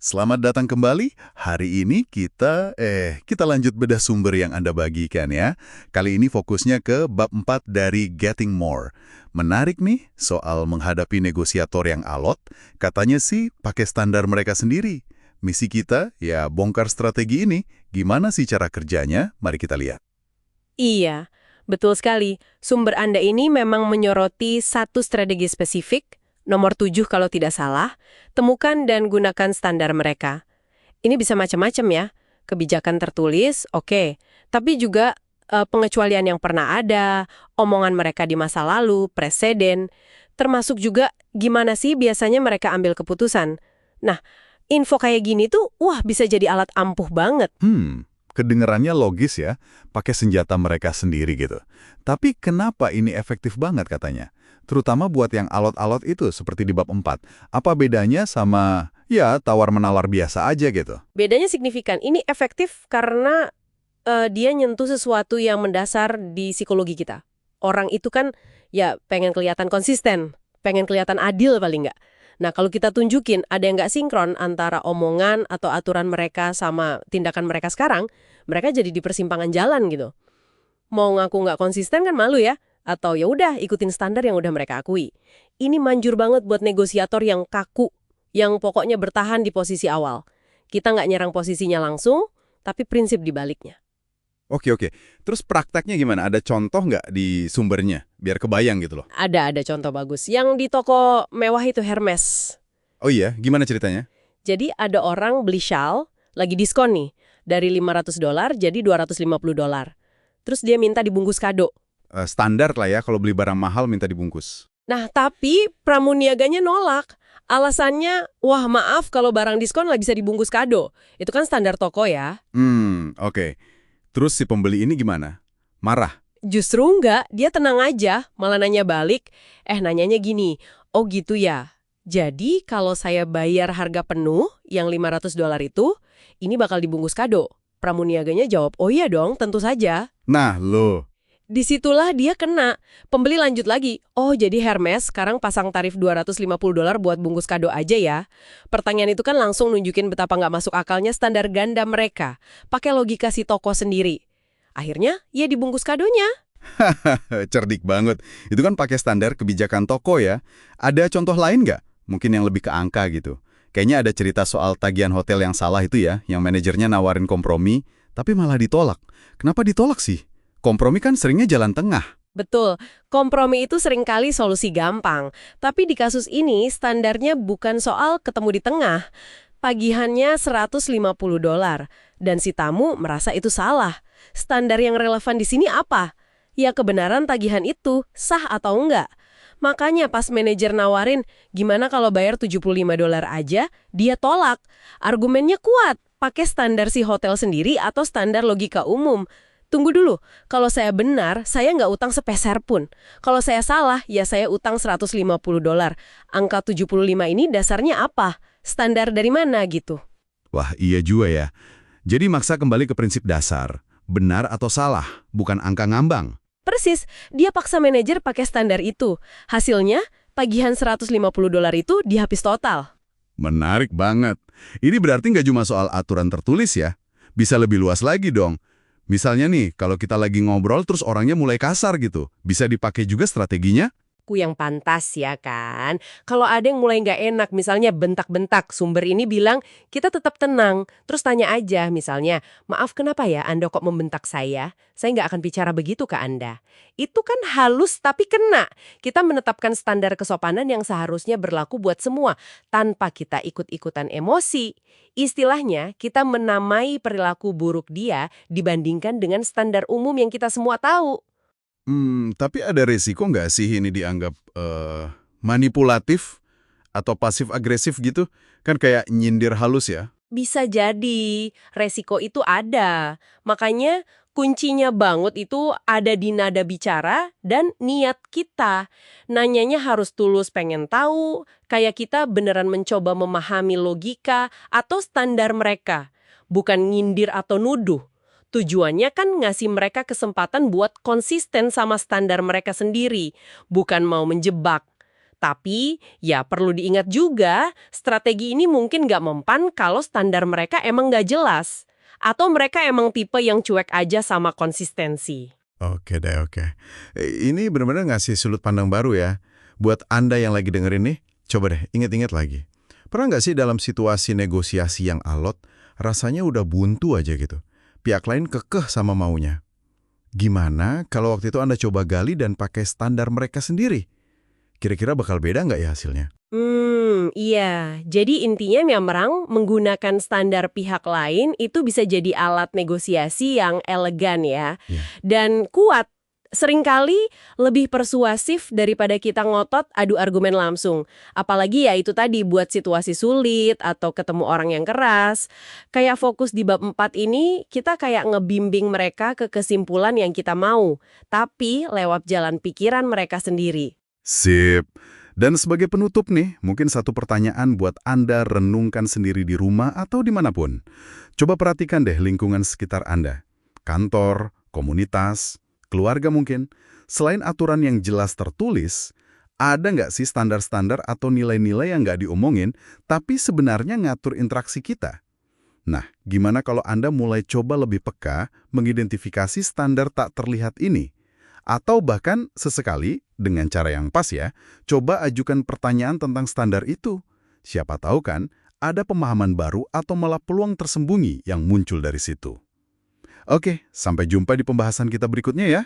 Selamat datang kembali. Hari ini kita lanjut bedah sumber yang Anda bagikan ya. Kali ini fokusnya ke bab 4 dari Getting More. Menarik nih soal menghadapi negosiator yang alot. Katanya sih pakai standar mereka sendiri. Misi kita ya bongkar strategi ini. Gimana sih cara kerjanya? Mari kita lihat. Iya, betul sekali. Sumber Anda ini memang menyoroti satu strategi spesifik, nomor 7 kalau tidak salah, temukan dan gunakan standar mereka. Ini bisa macam-macam ya. Kebijakan tertulis, oke. Tapi juga pengecualian yang pernah ada, omongan mereka di masa lalu, preseden, termasuk juga gimana sih biasanya mereka ambil keputusan. Nah, info kayak gini tuh, wah bisa jadi alat ampuh banget. Kedengerannya logis ya, pakai senjata mereka sendiri gitu. Tapi kenapa ini efektif banget katanya? Terutama buat yang alot-alot itu seperti di bab 4. Apa bedanya sama ya tawar-menawar biasa aja gitu? Bedanya signifikan. Ini efektif karena dia nyentuh sesuatu yang mendasar di psikologi kita. Orang itu kan ya pengen kelihatan konsisten, pengen kelihatan adil paling nggak. Nah, kalau kita tunjukin ada yang nggak sinkron antara omongan atau aturan mereka sama tindakan mereka sekarang, mereka jadi di persimpangan jalan gitu. Mau ngaku nggak konsisten kan malu ya? Atau ya udah ikutin standar yang udah mereka akui. Ini manjur banget buat negosiator yang kaku, yang pokoknya bertahan di posisi awal. Kita nggak nyerang posisinya langsung, tapi prinsip di baliknya. Oke. Terus prakteknya gimana? Ada contoh nggak di sumbernya? Biar kebayang gitu loh. Ada contoh bagus. Yang di toko mewah itu Hermes. Oh iya, gimana ceritanya? Jadi ada orang beli shawl, lagi diskon nih. Dari $500 jadi $250. Terus dia minta dibungkus kado. Standar lah ya, kalau beli barang mahal minta dibungkus. Nah, tapi pramuniaganya nolak. Alasannya, wah maaf kalau barang diskon nggak bisa dibungkus kado. Itu kan standar toko ya. Oke. Terus si pembeli ini gimana? Marah? Justru nggak, dia tenang aja, malah nanya balik. Nanyanya gini, oh gitu ya. Jadi kalau saya bayar harga penuh, yang $500 itu, ini bakal dibungkus kado. Pramuniaganya jawab, oh iya dong, tentu saja. Nah, lo. Disitulah dia kena. Pembeli lanjut lagi, oh jadi Hermes sekarang pasang tarif $250 buat bungkus kado aja ya. Pertanyaan itu kan langsung nunjukin betapa nggak masuk akalnya standar ganda mereka. Pakai logika si toko sendiri. Akhirnya, ya dibungkus kadonya. Cerdik banget. Itu kan pakai standar kebijakan toko ya. Ada contoh lain nggak? Mungkin yang lebih ke angka gitu. Kayaknya ada cerita soal tagihan hotel yang salah itu ya, yang manajernya nawarin kompromi, tapi malah ditolak. Kenapa ditolak sih? Kompromi kan seringnya jalan tengah. Betul, kompromi itu seringkali solusi gampang. Tapi di kasus ini, standarnya bukan soal ketemu di tengah. Pagihannya $150, dan si tamu merasa itu salah. Standar yang relevan di sini apa? Ya kebenaran tagihan itu sah atau enggak. Makanya pas manajer nawarin, gimana kalau bayar $75 aja, dia tolak. Argumennya kuat, pakai standar si hotel sendiri atau standar logika umum. Tunggu dulu, kalau saya benar, saya nggak utang sepeser pun. Kalau saya salah, ya saya utang $150. Angka 75 ini dasarnya apa? Standar dari mana gitu? Wah, iya juga ya. Jadi maksa kembali ke prinsip dasar. Benar atau salah, bukan angka ngambang. Persis, dia paksa manajer pakai standar itu. Hasilnya, tagihan $150 itu dihapus total. Menarik banget. Ini berarti nggak cuma soal aturan tertulis ya. Bisa lebih luas lagi dong. Misalnya nih, kalau kita lagi ngobrol terus orangnya mulai kasar gitu. Bisa dipakai juga strateginya? Yang pantas ya kan. Kalau ada yang mulai nggak enak, misalnya bentak-bentak, sumber ini bilang, kita tetap tenang. Terus tanya aja, misalnya, maaf kenapa ya Anda kok membentak saya? Saya nggak akan bicara begitu ke Anda. Itu kan halus tapi kena. Kita menetapkan standar kesopanan yang seharusnya berlaku buat semua, tanpa kita ikut-ikutan emosi. Istilahnya, kita menamai perilaku buruk dia dibandingkan dengan standar umum yang kita semua tahu. Tapi ada resiko nggak sih ini dianggap manipulatif atau pasif-agresif gitu? Kan kayak nyindir halus ya? Bisa jadi, resiko itu ada. Makanya kuncinya banget itu ada di nada bicara dan niat kita. Nanyanya harus tulus pengen tahu, kayak kita beneran mencoba memahami logika atau standar mereka. Bukan nyindir atau nuduh. Tujuannya kan ngasih mereka kesempatan buat konsisten sama standar mereka sendiri, bukan mau menjebak. Tapi, ya perlu diingat juga, strategi ini mungkin nggak mempan kalau standar mereka emang nggak jelas. Atau mereka emang tipe yang cuek aja sama konsistensi. Oke deh, oke. Ini benar-benar ngasih sudut pandang baru ya. Buat Anda yang lagi dengerin nih, coba deh inget-inget lagi. Pernah nggak sih dalam situasi negosiasi yang alot, rasanya udah buntu aja gitu. Pihak lain kekeh sama maunya. Gimana kalau waktu itu Anda coba gali dan pakai standar mereka sendiri? Kira-kira bakal beda nggak ya hasilnya? Iya. Jadi intinya memang menggunakan standar pihak lain itu bisa jadi alat negosiasi yang elegan ya. Iya. Dan kuat. Seringkali lebih persuasif daripada kita ngotot adu argumen langsung. Apalagi ya itu tadi buat situasi sulit atau ketemu orang yang keras. Kayak fokus di bab 4 ini, kita kayak ngebimbing mereka ke kesimpulan yang kita mau. Tapi lewat jalan pikiran mereka sendiri. Sip. Dan sebagai penutup nih, mungkin satu pertanyaan buat Anda renungkan sendiri di rumah atau dimanapun. Coba perhatikan deh lingkungan sekitar Anda. Kantor, komunitas, keluarga mungkin. Selain aturan yang jelas tertulis, ada nggak sih standar-standar atau nilai-nilai yang nggak diomongin, tapi sebenarnya ngatur interaksi kita? Nah, gimana kalau Anda mulai coba lebih peka mengidentifikasi standar tak terlihat ini? Atau bahkan sesekali, dengan cara yang pas ya, coba ajukan pertanyaan tentang standar itu. Siapa tahu kan, ada pemahaman baru atau malah peluang tersembunyi yang muncul dari situ. Oke, sampai jumpa di pembahasan kita berikutnya ya.